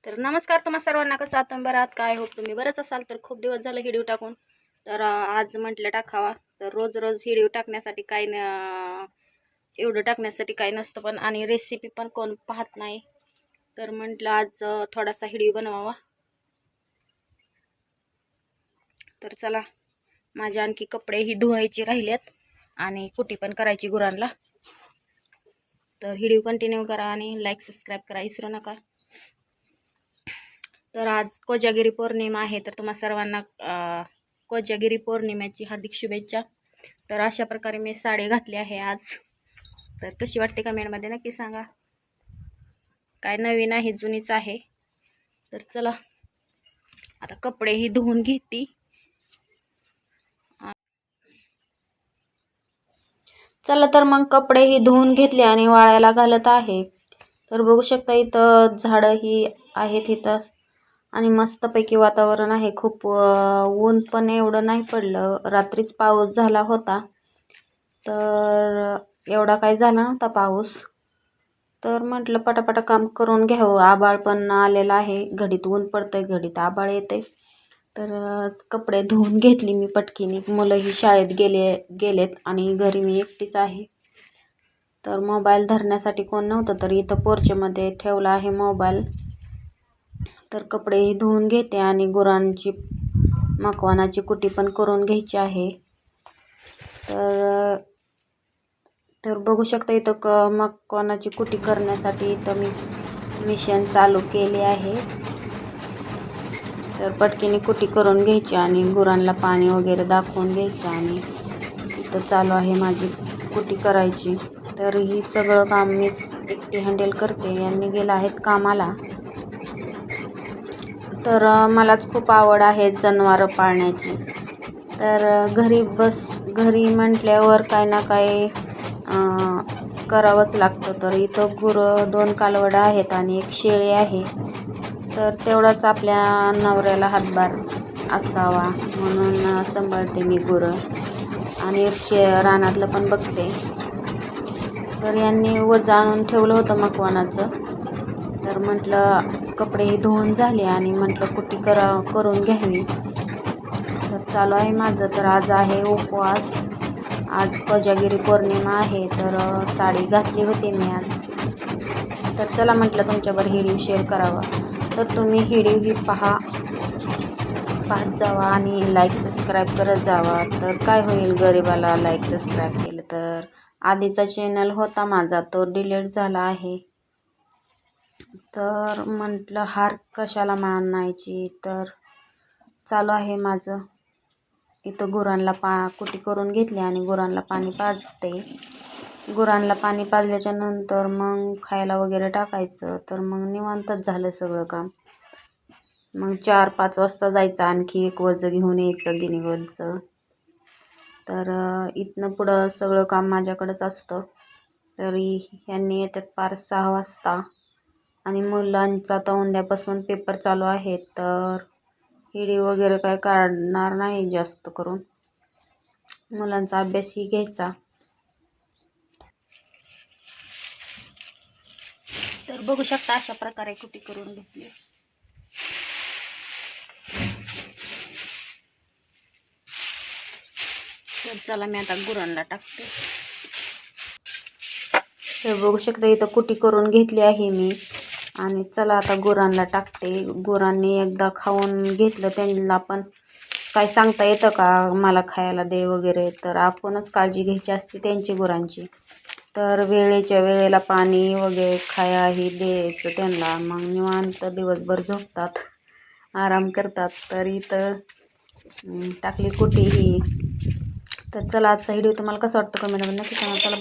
तर नमस्कार तुम्हा सर्वांना, कसं आहात तुम्ही? बरं आहात काय? होप तुम्ही बरंच असाल. तर खूप दिवस झालं व्हिडिओ टाकून, तर आज म्हटलं टाकावा. तर रोज रोज व्हिडिओ टाकण्यासाठी काही एवढं टाकण्यासाठी काही नसतं, पण आणि रेसिपी पण कोण पाहत नाही. तर म्हटलं आज थोडासा व्हिडिओ बनवावा. तर चला, माझे आणखी कपडे ही धुवायचे राहिलेत आणि कुटी पण करायची गुरांना. तर व्हिडिओ कंटिन्यू करा आणि लाईक सबस्क्राईब करा विसरू नका. तर आज कोजागिरी पौर्णिमा आहे, तर तुम्हा सर्वांना कोजागिरी पौर्णिमेची हार्दिक शुभेच्छा. तर अशा प्रकारे मी साडी घातली आहे आज. तर कशी वाटते कमेंटमध्ये नक्की सांगा. काय नवीन आहे, जुनीच आहे. तर चला, आता कपडेही धुवून घेते. चला तर मग कपडेही धुवून घेतले आणि वाळायला घालत आहे. तर बघू शकता इथं झाडं ही आहेत इथं आणि मस्तपैकी वातावरण आहे. खूप ऊन पण एवढं नाही पडलं. रात्रीच पाऊस झाला होता, तर एवढा काही झाला नव्हता पाऊस. तर म्हटलं पटापटा काम करून घ्यावं. आभाळ पण आलेला आहे. घडीत ऊन पडतंय, घडीत आभाळ येते. तर कपडे धुवून घेतली मी पटकीने. मुलंही शाळेत गेलेत आणि घरी मी एकटीच आहे. तर मोबाईल धरण्यासाठी कोण नव्हतं, तर इथं पोर्चमध्ये ठेवला आहे मोबाईल. तर कपडेही धुवून घेते आणि गुरांची मकवानाची कुटी पण करून घ्यायची आहे. तर बघू शकता इथं मकवानाची कुटी करण्यासाठी इथं मी मिशन चालू केले आहे. तर पटकीने कुटी करून घ्यायची आणि गुरांना पाणी वगैरे दाखवून घ्यायचं आणि इथं चालू आहे माझी कुटी करायची. तर ही सगळं काम मीच एकटी हँडल करते. यांनी गेला आहेत कामाला. तर मलाच खूप आवड आहे जनावरं पाळण्याची. तर घरी म्हटल्यावर काय ना काय करावंच लागतं. तर इथं गुरं 2 कालवडं आहेत आणि 1 शेळी आहे. तर तेवढाच आपल्या नवऱ्याला हातभार असावा म्हणून सांभाळते मी गुरं आणि रानातलं पण बघते. तर यांनी वजं आणून ठेवलं होतं मकवानाचं. तर म्हटलं कपडेही धुवून झाले आणि म्हटलं कुटी करून घ्यावी. तर चालू आहे माझं. तर आज आहे उपवास. आज कोजागिरी पौर्णिमा आहे. तर साडी घातली होती मी आज. तर चला म्हटलं तुमच्यावर व्हिडिओ शेअर करावा. तर तुम्ही व्हिडिओ ही पाहत जावा आणि लाईक सबस्क्राईब करत जावा. तर काय होईल, गरिबाला लाईक सबस्क्राईब केलं तर. आधीचा चॅनल होता माझा, तो डिलीट झाला आहे. तर म्हटलं हार कशाला मानायची. तर चालू आहे माझं. इथं गुरांना कुटी करून घेतली आणि गुरांना पाणी पाजते. गुरांना पाणी पाजल्याच्या नंतर मग खायला वगैरे टाकायचं. तर मग निवांतच झालं सगळं काम. मग 4-5 वाजता जायचं, आणखी 1 वजं घेऊन यायचं, गिनीवरचं. तर इथनं पुढं सगळं काम माझ्याकडंच असतं. तरी ह्यांनी येतात पार 6 वाजता आणि मुलांचा तर उद्यापासून पेपर चालू आहेत. तर व्हिडिओ वगैरे काय काढणार नाही जास्त करून. मुलांचा अभ्यासही घ्यायचा. तर बघू शकता अशा प्रकारे कुटी करून घेतली. तर चला मी आता गुरांना टाकते. तर बघू शकता इथं कुटी करून घेतली आहे मी आणि चला आता गुरांना टाकते. गुरांनी एकदा खाऊन घेतलं, त्यांना पण काय सांगता येतं का मला खायला दे वगैरे. तर आपणच काळजी घ्यायची असते त्यांची, गुरांची. तर वेळेच्या वेळेला पाणी वगैरे खायलाही द्यायचं त्यांना. मग निवांत दिवसभर झोपतात, आराम करतात. तर इथं टाकली कुटी ही. तर चला आजचा व्हिडिओ तुम्हाला कसा वाटतो कमेंटमध्ये नक्की सांगा. चला.